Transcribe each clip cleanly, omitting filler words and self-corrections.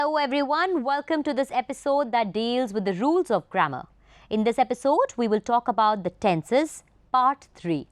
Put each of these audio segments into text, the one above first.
Hello everyone, welcome to this episode that deals with the rules of grammar. In this episode, we will talk about the tenses, Part 3.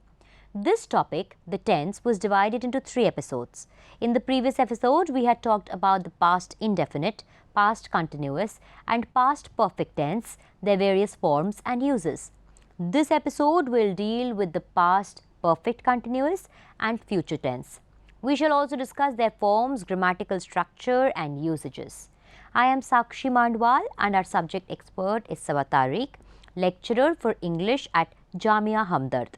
This topic, the tense, was divided into 3 episodes. In the previous episode, we had talked about the past indefinite, past continuous and past perfect tense, their various forms and uses. This episode will deal with the past perfect continuous and future tense. We shall also discuss their forms, grammatical structure and usages. I am Sakshi Mandwal and our subject expert is Sawa Tariq, lecturer for English at Jamia Hamdard.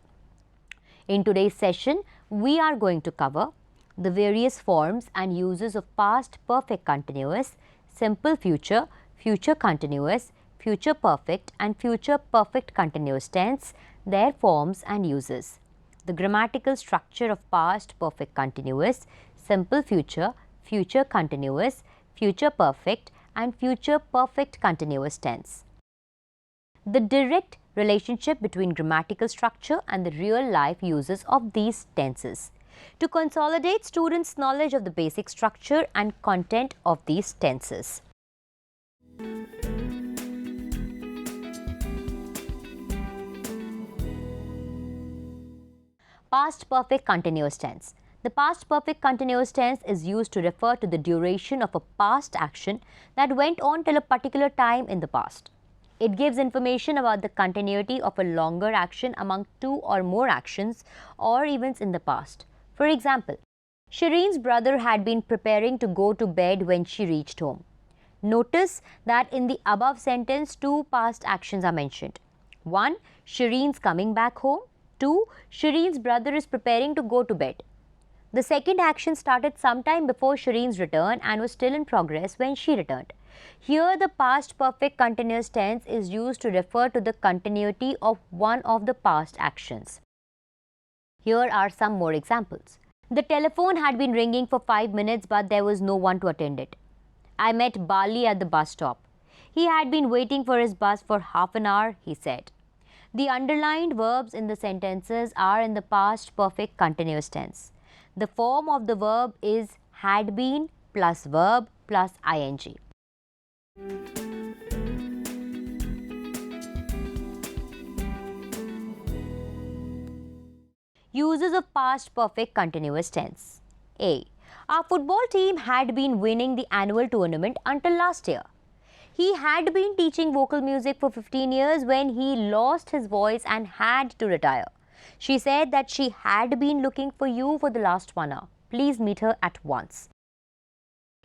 In today's session, we are going to cover the various forms and uses of past perfect continuous, simple future, future continuous, future perfect and future perfect continuous tense, their forms and uses. The grammatical structure of past perfect continuous, simple future, future continuous, future perfect and future perfect continuous tense. The direct relationship between grammatical structure and the real life uses of these tenses. To consolidate students' knowledge of the basic structure and content of these tenses. Past perfect continuous tense. The past perfect continuous tense is used to refer to the duration of a past action that went on till a particular time in the past. It gives information about the continuity of a longer action among 2 or more actions or events in the past. For example, Shireen's brother had been preparing to go to bed when she reached home. Notice that in the above sentence, 2 past actions are mentioned. 1. Shireen's coming back home. 2. Shireen's brother is preparing to go to bed. The second action started sometime before Shireen's return and was still in progress when she returned. Here the past perfect continuous tense is used to refer to the continuity of one of the past actions. Here are some more examples. The telephone had been ringing for 5 minutes but there was no one to attend it. I met Bali at the bus stop. He had been waiting for his bus for half an hour, he said. The underlined verbs in the sentences are in the past perfect continuous tense. The form of the verb is had been plus verb plus ing. Uses of past perfect continuous tense. A. Our football team had been winning the annual tournament until last year. He had been teaching vocal music for 15 years when he lost his voice and had to retire. She said that she had been looking for you for the last 1 hour. Please meet her at once.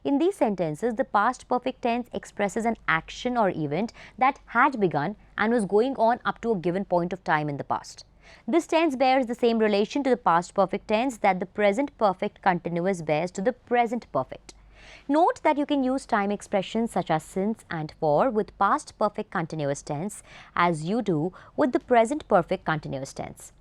In these sentences, the past perfect tense expresses an action or event that had begun and was going on up to a given point of time in the past. This tense bears the same relation to the past perfect tense that the present perfect continuous bears to the present perfect. Note that you can use time expressions such as since and for with past perfect continuous tense as you do with the present perfect continuous tense.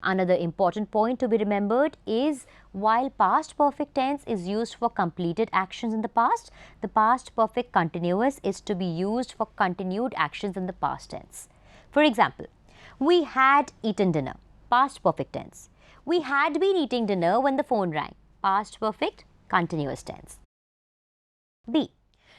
Another important point to be remembered is while past perfect tense is used for completed actions in the past perfect continuous is to be used for continued actions in the past tense. For example, we had eaten dinner, past perfect tense. We had been eating dinner when the phone rang, past perfect continuous tense. B.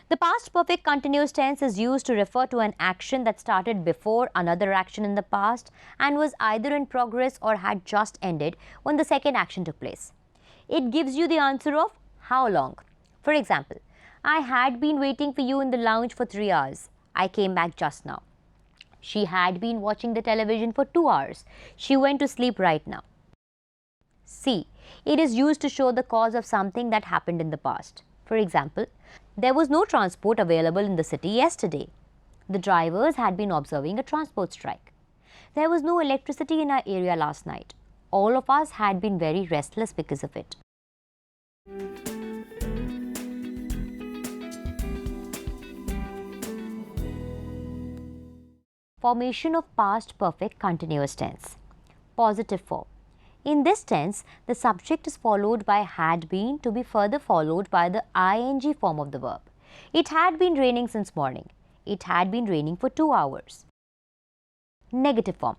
The past perfect continuous tense is used to refer to an action that started before another action in the past and was either in progress or had just ended when the second action took place. It gives you the answer of how long. For example, I had been waiting for you in the lounge for 3 hours. I came back just now. She had been watching the television for 2 hours. She went to sleep right now. C. It is used to show the cause of something that happened in the past. For example, there was no transport available in the city yesterday. The drivers had been observing a transport strike. There was no electricity in our area last night. All of us had been very restless because of it. Formation of past perfect continuous tense. Positive form. In this tense, the subject is followed by had been to be further followed by the ing form of the verb. It had been raining since morning. It had been raining for 2 hours. Negative form.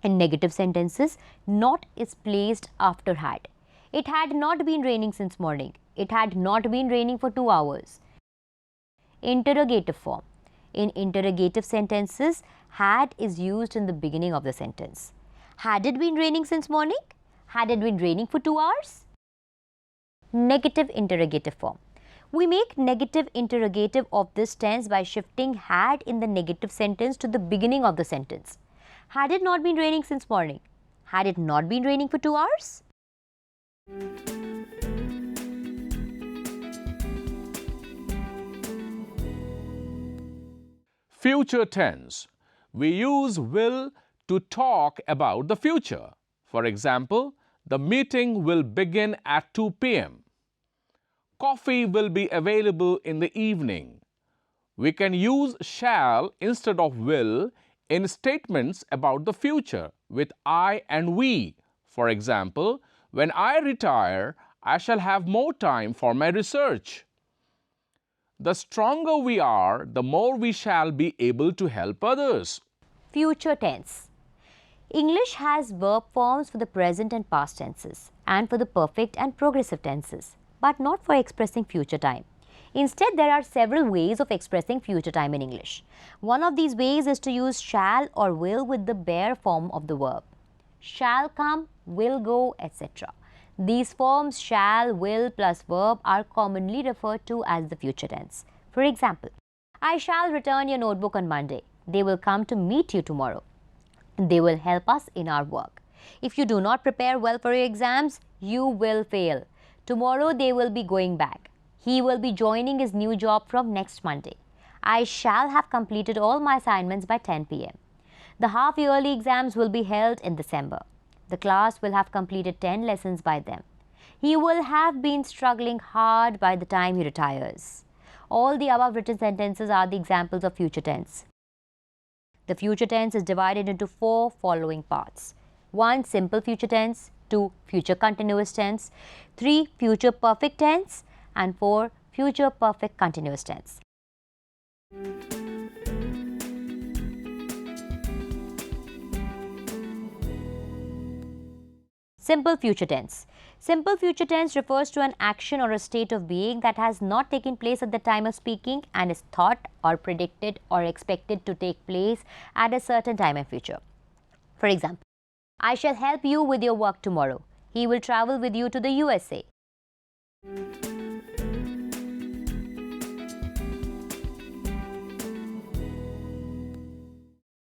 In negative sentences, not is placed after had. It had not been raining since morning. It had not been raining for 2 hours. Interrogative form. In interrogative sentences, had is used in the beginning of the sentence. Had it been raining since morning? Had it been raining for 2 hours? Negative interrogative form. We make negative interrogative of this tense by shifting had in the negative sentence to the beginning of the sentence. Had it not been raining since morning? Had it not been raining for 2 hours? Future tense. We use will to talk about the future. For example, the meeting will begin at 2 p.m. Coffee will be available in the evening. We can use shall instead of will in statements about the future with I and we. For example, when I retire, I shall have more time for my research. The stronger we are, the more we shall be able to help others. Future tense. English has verb forms for the present and past tenses and for the perfect and progressive tenses, but not for expressing future time. Instead, there are several ways of expressing future time in English. One of these ways is to use shall or will with the bare form of the verb. Shall come, will go, etc. These forms shall, will plus verb are commonly referred to as the future tense. For example, I shall return your notebook on Monday. They will come to meet you tomorrow. They will help us in our work. If you do not prepare well for your exams, you will fail. Tomorrow they will be going back. He will be joining his new job from next Monday. I shall have completed all my assignments by 10 p.m. The half-yearly exams will be held in December. The class will have completed 10 lessons by then. He will have been struggling hard by the time he retires. All the above written sentences are the examples of future tense. The future tense is divided into 4 following parts. 1. Simple future tense. 2. Future continuous tense. 3. Future perfect tense. And 4. Future perfect continuous tense. Simple future tense. Simple future tense refers to an action or a state of being that has not taken place at the time of speaking and is thought or predicted or expected to take place at a certain time in future. For example, I shall help you with your work tomorrow. He will travel with you to the USA.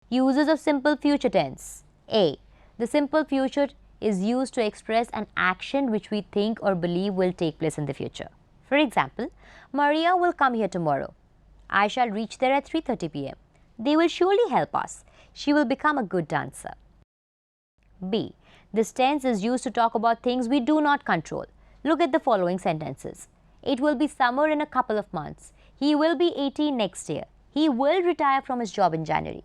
Uses of simple future tense. A. The simple future is used to express an action which we think or believe will take place in the future. For example, Maria will come here tomorrow. I shall reach there at 3:30 p.m. They will surely help us. She will become a good dancer. B. This tense is used to talk about things we do not control. Look at the following sentences. It will be summer in a couple of months. He will be 18 next year. He will retire from his job in January.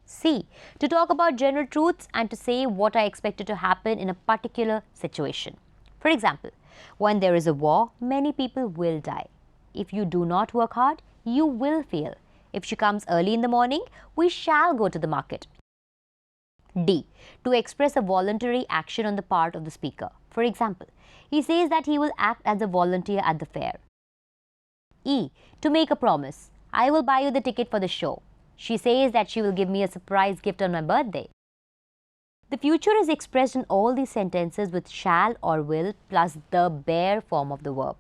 C. To talk about general truths and to say what I expected to happen in a particular situation. For example, when there is a war, many people will die. If you do not work hard, you will fail. If she comes early in the morning, we shall go to the market. D. To express a voluntary action on the part of the speaker. For example, he says that he will act as a volunteer at the fair. E. To make a promise. I will buy you the ticket for the show. She says that she will give me a surprise gift on my birthday. The future is expressed in all these sentences with shall or will plus the bare form of the verb.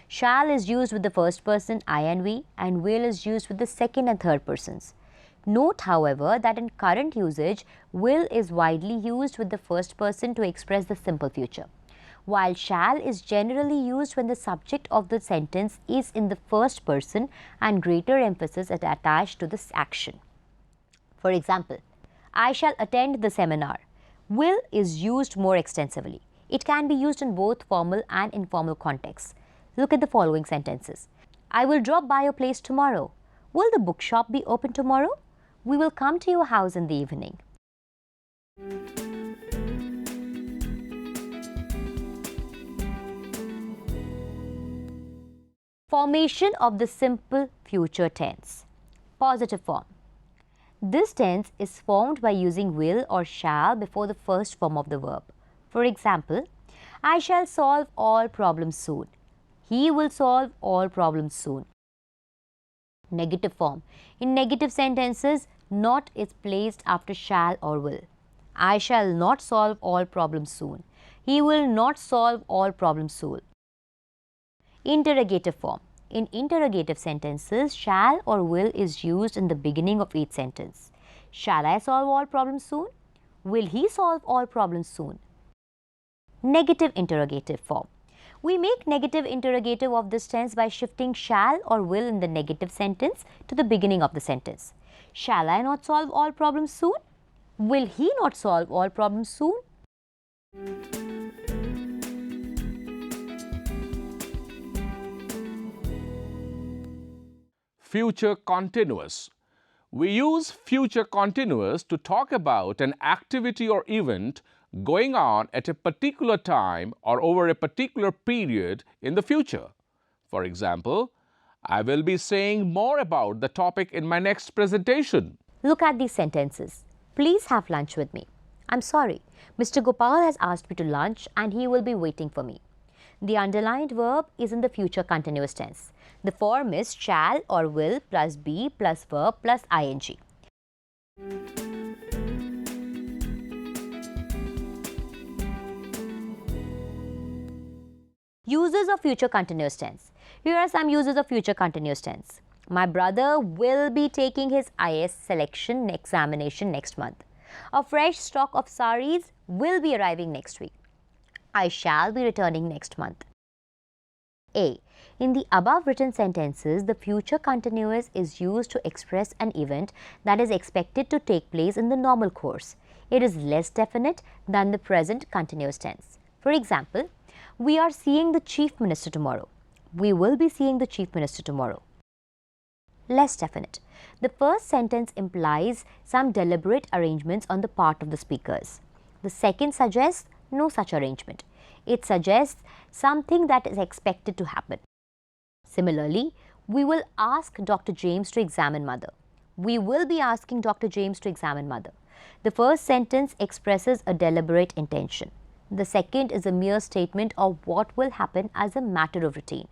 Shall is used with the first person I and we, and will is used with the second and third persons. Note, however, that in current usage, will is widely used with the first person to express the simple future, while shall is generally used when the subject of the sentence is in the first person and greater emphasis is attached to this action. For example, I shall attend the seminar. Will is used more extensively. It can be used in both formal and informal contexts. Look at the following sentences. I will drop by your place tomorrow. Will the bookshop be open tomorrow? We will come to your house in the evening. Formation of the simple future tense. Positive form. This tense is formed by using will or shall before the first form of the verb. For example, I shall solve all problems soon. He will solve all problems soon. Negative form. In negative sentences, not is placed after shall or will. I shall not solve all problems soon. He will not solve all problems soon. Interrogative form. In interrogative sentences, shall or will is used in the beginning of each sentence. Shall I solve all problems soon? Will he solve all problems soon? Negative interrogative form. We make negative interrogative of this tense by shifting shall or will in the negative sentence to the beginning of the sentence. Shall I not solve all problems soon? Will he not solve all problems soon? Future continuous. We use future continuous to talk about an activity or event going on at a particular time or over a particular period in the future. For example, I will be saying more about the topic in my next presentation. Look at these sentences. Please have lunch with me. I'm sorry, Mr. Gopal has asked me to lunch and he will be waiting for me. The underlined verb is in the future continuous tense. The form is shall or will plus be plus verb plus ing. Uses of future continuous tense. Here are some uses of future continuous tense. My brother will be taking his IS selection examination next month. A fresh stock of saris will be arriving next week. I shall be returning next month. A. In the above written sentences, the future continuous is used to express an event that is expected to take place in the normal course. It is less definite than the present continuous tense. For example, we are seeing the Chief Minister tomorrow. We will be seeing the Chief Minister tomorrow. Less definite. The first sentence implies some deliberate arrangements on the part of the speakers. The second suggests no such arrangement. It suggests something that is expected to happen. Similarly, we will ask Dr. James to examine mother. We will be asking Dr. James to examine mother. The first sentence expresses a deliberate intention. The second is a mere statement of what will happen as a matter of routine.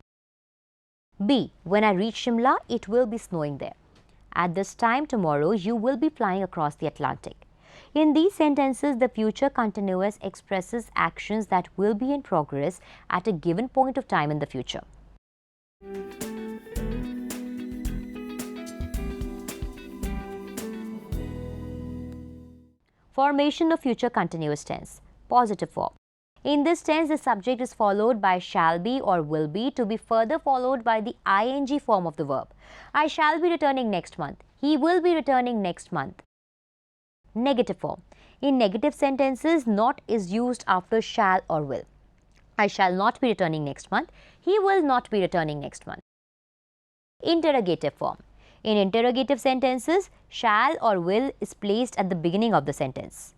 B. When I reach Shimla, it will be snowing there. At this time tomorrow, you will be flying across the Atlantic. In these sentences, the future continuous expresses actions that will be in progress at a given point of time in the future. Formation of future continuous tense. Positive form. In this tense, the subject is followed by shall be or will be to be further followed by the ing form of the verb. I shall be returning next month. He will be returning next month. Negative form. In negative sentences, not is used after shall or will. I shall not be returning next month. He will not be returning next month. Interrogative form. In interrogative sentences, shall or will is placed at the beginning of the sentence.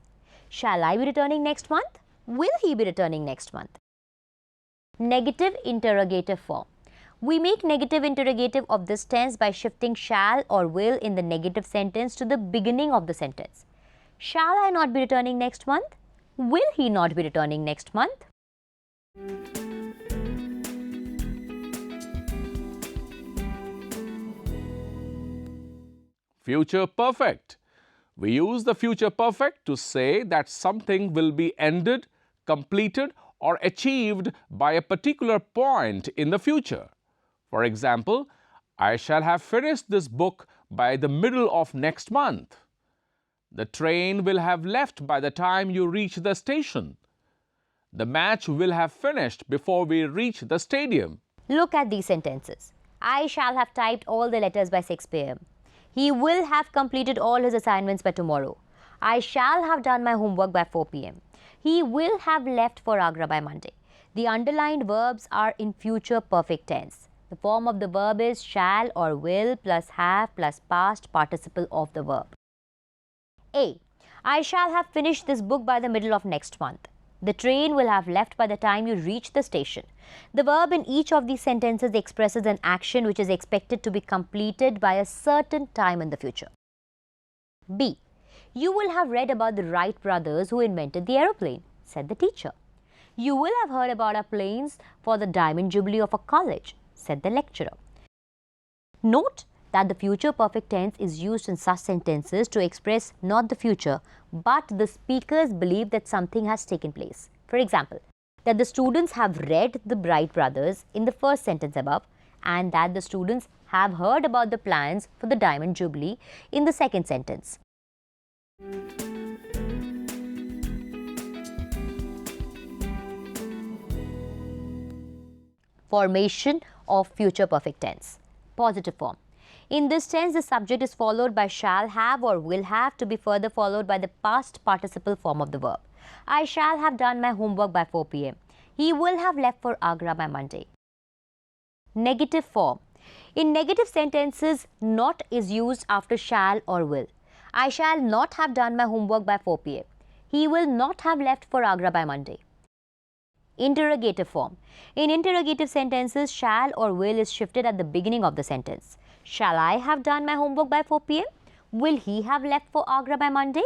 Shall I be returning next month? Will he be returning next month? Negative interrogative form. We make negative interrogative of this tense by shifting shall or will in the negative sentence to the beginning of the sentence. Shall I not be returning next month? Will he not be returning next month? Future perfect. We use the future perfect to say that something will be ended, completed, or achieved by a particular point in the future. For example, I shall have finished this book by the middle of next month. The train will have left by the time you reach the station. The match will have finished before we reach the stadium. Look at these sentences. I shall have typed all the letters by 6 p.m. He will have completed all his assignments by tomorrow. I shall have done my homework by 4 p.m. He will have left for Agra by Monday. The underlined verbs are in future perfect tense. The form of the verb is shall or will plus have plus past participle of the verb. A. I shall have finished this book by the middle of next month. The train will have left by the time you reach the station. The verb in each of these sentences expresses an action which is expected to be completed by a certain time in the future. B. You will have read about the Wright brothers who invented the aeroplane, said the teacher. You will have heard about our plans for the diamond jubilee of a college, said the lecturer. Note that the future perfect tense is used in such sentences to express not the future, but the speaker's belief that something has taken place. For example, that the students have read the Bright Brothers in the first sentence above, and that the students have heard about the plans for the Diamond Jubilee in the second sentence. Formation of future perfect tense. Positive form. In this tense, the subject is followed by shall have or will have, to be further followed by the past participle form of the verb. I shall have done my homework by 4 p.m. He will have left for Agra by Monday. Negative form. In negative sentences, not is used after shall or will. I shall not have done my homework by 4 p.m. He will not have left for Agra by Monday. Interrogative form. In interrogative sentences, shall or will is shifted at the beginning of the sentence. Shall I have done my homework by 4 p.m.? Will he have left for Agra by Monday?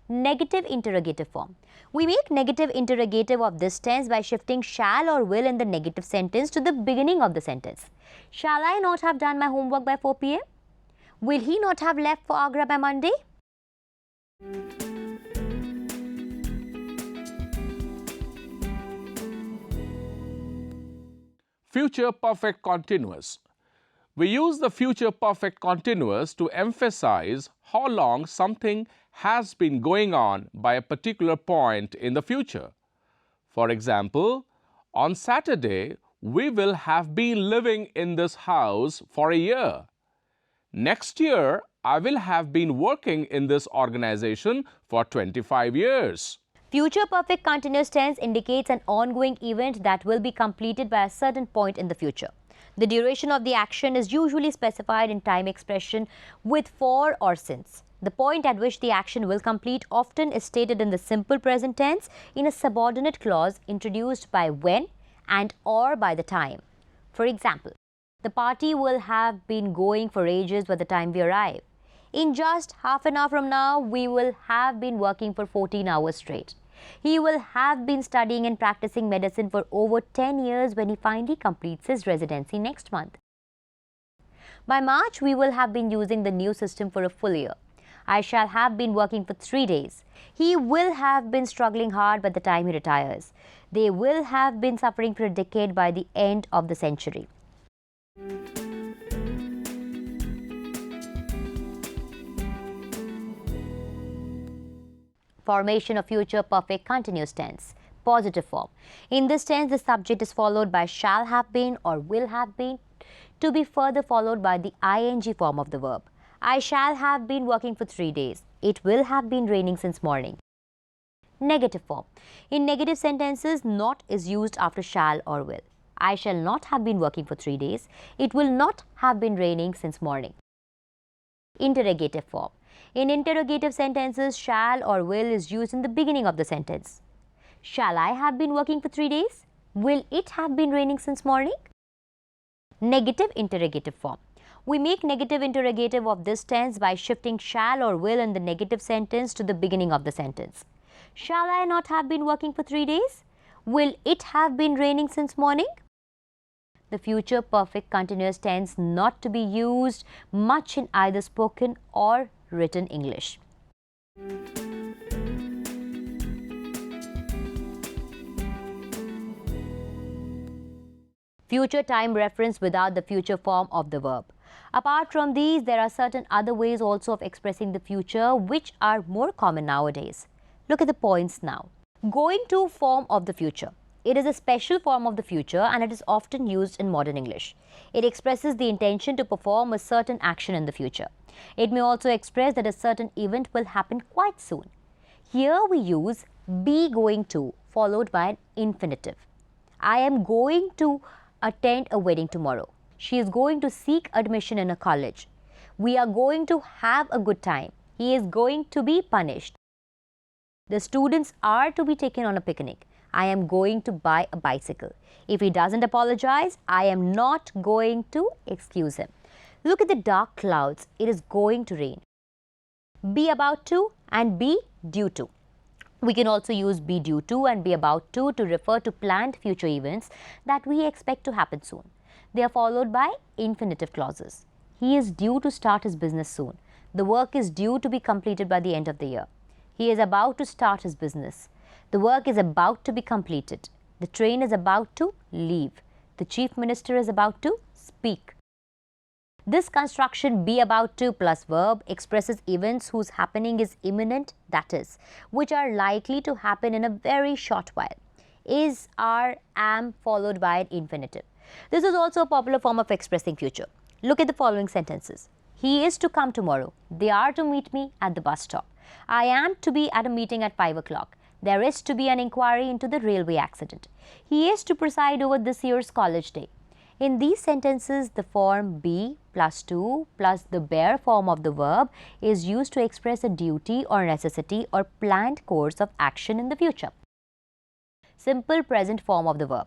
Negative interrogative form. We make negative interrogative of this tense by shifting shall or will in the negative sentence to the beginning of the sentence. Shall I not have done my homework by 4 p.m.? Will he not have left for Agra by Monday? Future perfect continuous. We use the future perfect continuous to emphasize how long something has been going on by a particular point in the future. For example, on Saturday, we will have been living in this house for a year. Next year, I will have been working in this organization for 25 years. Future perfect continuous tense indicates an ongoing event that will be completed by a certain point in the future. The duration of the action is usually specified in time expression with for or since. The point at which the action will complete often is stated in the simple present tense in a subordinate clause introduced by when and or by the time. For example, the party will have been going for ages by the time we arrive. In just half an hour from now, we will have been working for 14 hours straight. He will have been studying and practicing medicine for over 10 years when he finally completes his residency next month. By March, we will have been using the new system for a full year. I shall have been working for 3 days. He will have been struggling hard by the time he retires. They will have been suffering for a decade by the end of the century. Formation of future perfect continuous tense. Positive form. In this tense, the subject is followed by shall have been or will have been, to be further followed by the ing form of the verb. I shall have been working for 3 days. It will have been raining since morning. Negative form. In negative sentences, not is used after shall or will. I shall not have been working for 3 days. It will not have been raining since morning. Interrogative form. In interrogative sentences, shall or will is used in the beginning of the sentence. Shall I have been working for 3 days? Will it have been raining since morning? Negative interrogative form. We make negative interrogative of this tense by shifting shall or will in the negative sentence to the beginning of the sentence. Shall I not have been working for 3 days? Will it have been raining since morning? The future perfect continuous tense not to be used much in either spoken or written English. Future time reference without the future form of the verb. Apart from these, there are certain other ways also of expressing the future which are more common nowadays. Look at the points now. Going to form of the future. It is a special form of the future and it is often used in modern English. It expresses the intention to perform a certain action in the future. It may also express that a certain event will happen quite soon. Here we use be going to followed by an infinitive. I am going to attend a wedding tomorrow. She is going to seek admission in a college. We are going to have a good time. He is going to be punished. The students are to be taken on a picnic. I am going to buy a bicycle. If he doesn't apologize, I am not going to excuse him. Look at the dark clouds. It is going to rain. Be about to and be due to. We can also use be due to and be about to refer to planned future events that we expect to happen soon. They are followed by infinitive clauses. He is due to start his business soon. The work is due to be completed by the end of the year. He is about to start his business. The work is about to be completed. The train is about to leave. The chief minister is about to speak. This construction be about to plus verb expresses events whose happening is imminent, that is, which are likely to happen in a very short while. Is, are, am followed by an infinitive. This is also a popular form of expressing future. Look at the following sentences. He is to come tomorrow. They are to meet me at the bus stop. I am to be at a meeting at 5 o'clock. There is to be an inquiry into the railway accident. He is to preside over this year's college day. In these sentences, the form be plus to plus the bare form of the verb is used to express a duty or necessity or planned course of action in the future. Simple present form of the verb.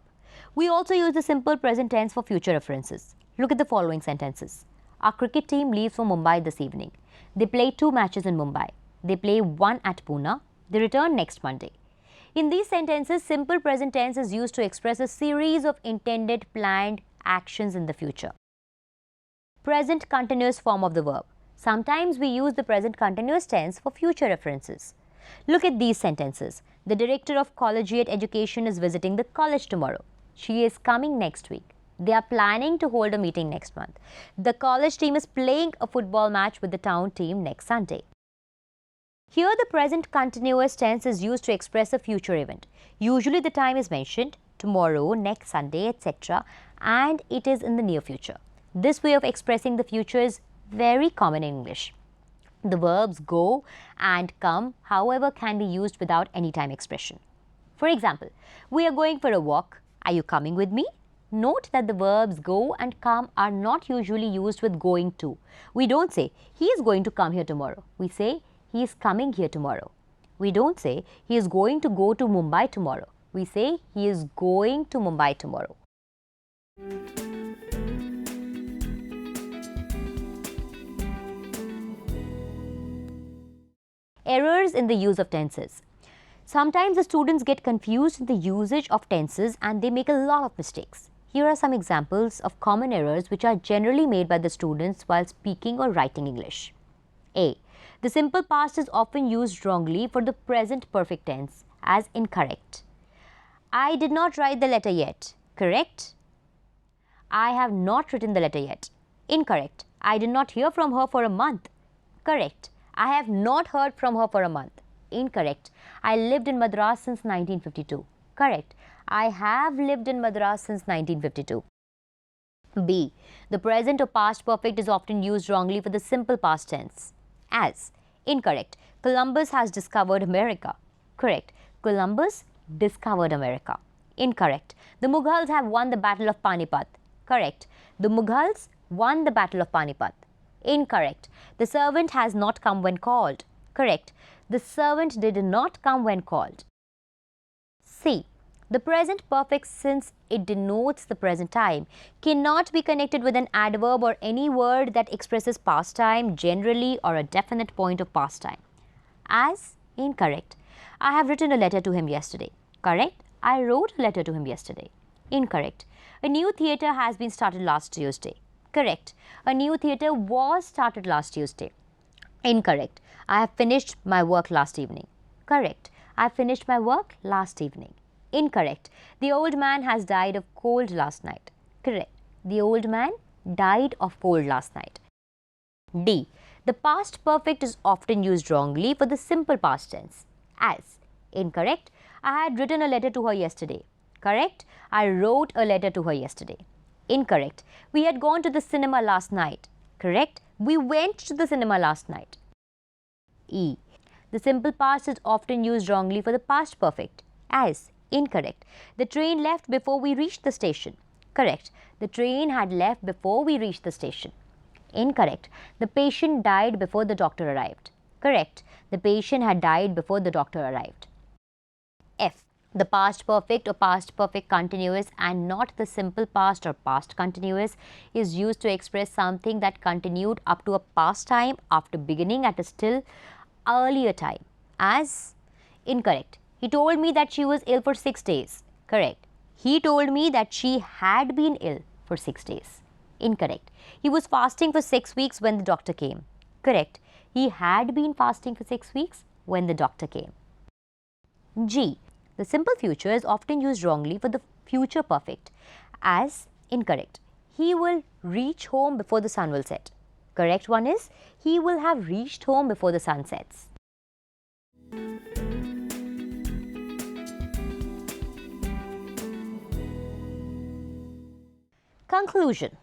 We also use the simple present tense for future references. Look at the following sentences. Our cricket team leaves for Mumbai this evening. They play 2 matches in Mumbai. They play 1 at Pune. They return next Monday. In these sentences, simple present tense is used to express a series of intended, planned actions in the future. Present continuous form of the verb. Sometimes we use the present continuous tense for future references. Look at these sentences. The director of collegiate education is visiting the college tomorrow. She is coming next week. They are planning to hold a meeting next month. The college team is playing a football match with the town team next Sunday. Here the present continuous tense is used to express a future event. Usually the time is mentioned, tomorrow, next Sunday, etc. and it is in the near future. This way of expressing the future is very common in English. The verbs go and come, however, can be used without any time expression. For example, we are going for a walk. Are you coming with me? Note that the verbs go and come are not usually used with going to. We don't say, he is going to come here tomorrow. We say, he is coming here tomorrow. We don't say, he is going to go to Mumbai tomorrow. We say, he is going to Mumbai tomorrow. Errors in the use of tenses. Sometimes the students get confused in the usage of tenses and they make a lot of mistakes. Here are some examples of common errors which are generally made by the students while speaking or writing English. A. The simple past is often used wrongly for the present perfect tense as incorrect. I did not write the letter yet. Correct? I have not written the letter yet. Incorrect. I did not hear from her for a month. Correct. I have not heard from her for a month. Incorrect. I lived in Madras since 1952. Correct. I have lived in Madras since 1952. B. The present or past perfect is often used wrongly for the simple past tense as incorrect. Columbus has discovered America. Correct. Columbus discovered America. Incorrect. The Mughals have won the Battle of Panipat. Correct. The Mughals won the Battle of Panipat. Incorrect. The servant has not come when called. Correct. The servant did not come when called. C. The present perfect, since it denotes the present time, cannot be connected with an adverb or any word that expresses past time generally or a definite point of past time. As incorrect. I have written a letter to him yesterday. Correct. I wrote a letter to him yesterday. Incorrect. A new theatre has been started last Tuesday. Correct. A new theatre was started last Tuesday. Incorrect. I have finished my work last evening. Correct. I finished my work last evening. Incorrect. The old man has died of cold last night. Correct. The old man died of cold last night. D. The past perfect is often used wrongly for the simple past tense as incorrect. I had written a letter to her yesterday. Correct. I wrote a letter to her yesterday. Incorrect. We had gone to the cinema last night. Correct. We went to the cinema last night. E. The simple past is often used wrongly for the past perfect as incorrect. The train left before we reached the station. Correct. The train had left before we reached the station. Incorrect. The patient died before the doctor arrived. Correct. The patient had died before the doctor arrived. F. The past perfect or past perfect continuous and not the simple past or past continuous is used to express something that continued up to a past time after beginning at a still earlier time as incorrect. He told me that she was ill for 6 days. Correct. He told me that she had been ill for 6 days. Incorrect. He was fasting for 6 weeks when the doctor came. Correct. He had been fasting for 6 weeks when the doctor came. G. The simple future is often used wrongly for the future perfect as incorrect. He will reach home before the sun will set. Correct one is, he will have reached home before the sun sets. Conclusion.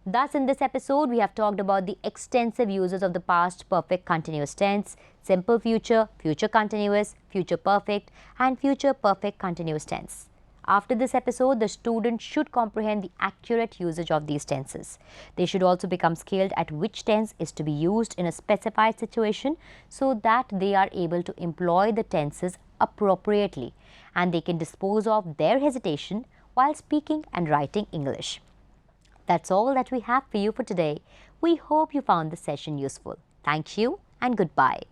Thus, in this episode, we have talked about the extensive uses of the past perfect continuous tense, simple future, future continuous, future perfect, and future perfect continuous tense. After this episode, the student should comprehend the accurate usage of these tenses. They should also become skilled at which tense is to be used in a specified situation so that they are able to employ the tenses appropriately and they can dispose of their hesitation while speaking and writing English. That's all that we have for you for today. We hope you found this session useful. Thank you and goodbye.